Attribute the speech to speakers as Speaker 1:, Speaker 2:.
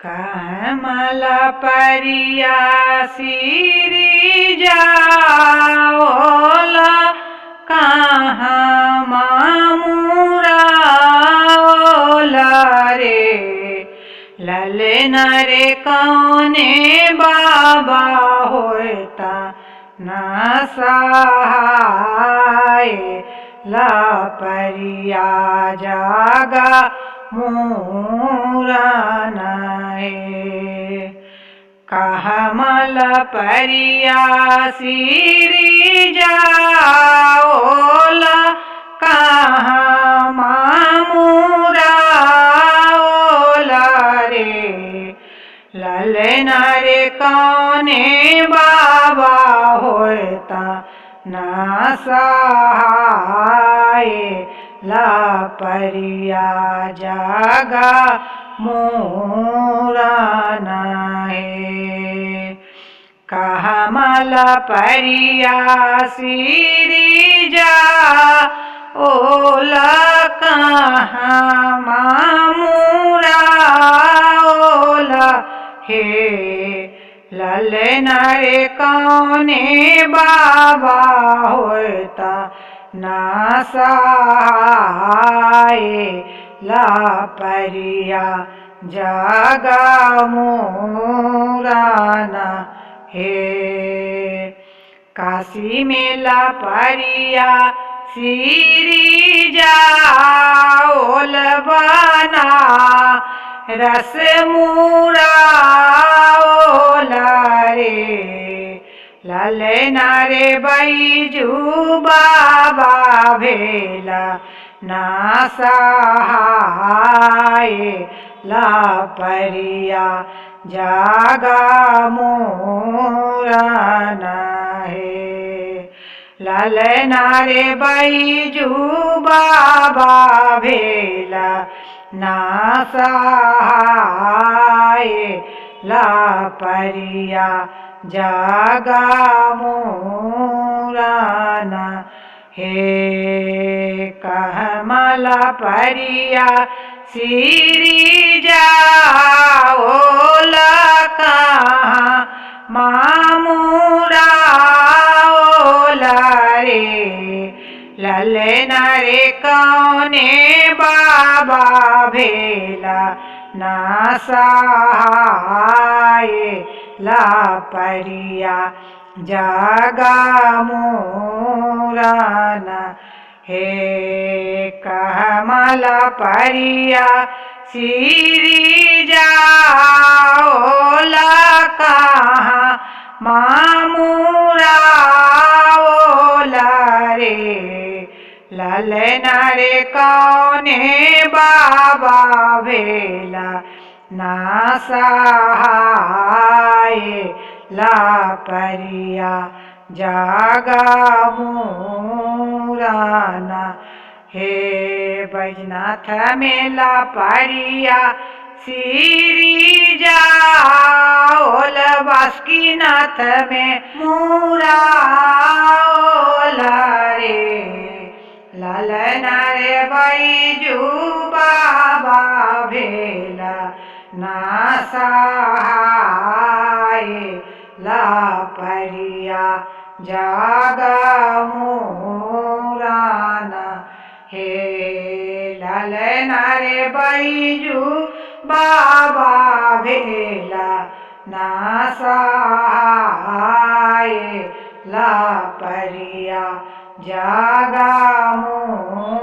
Speaker 1: कमल परिया सिरी जाओला कहाँ मामुराओला रे ललन रे कौने बाबा होता न सहाय ला परिया जागा मूरन कहमल परिया सिरी जाओला कहाँ मामुराओला रे ललन रे कौने बाबा होता न सहाय ला परिया जागा मूरन कहमल परिया सिरी जाओला कहाँ मामुराओला हे ललन रे कौने बाबा होता न सहाय ला परिया जागा मूरन हे काशी में ला परिया सिरी जाओल बना रस मूराओला रे ललन रे बैजू बाबा भेला ना सहाय ला परिया जागा मूरन ललन रे बैजू बाबा भेला ना सहाय ला परिया जागा मूरन हे कहमल परिया सिरी जाओला कहाँ मामुराओला रे ललन रे कौने बाबा भेला ना सहाय ला परिया जागा मूरन हे कहमल परिया सिरी जाओला कहाँ मामुराओला रे ललन रे कौने बाबा भेला ना सहाय ला परिया जागा मूरन हे बैजनाथ मेला परिया सिरी जाओल बासुकीनाथ में मूराओला रे ललन रे बैजू बाबा भेला ना सहाय ला परिया जागा मूरन हे ललन रे बैजू बाबा भेला ना सहाय ला परिया जागा मूरन।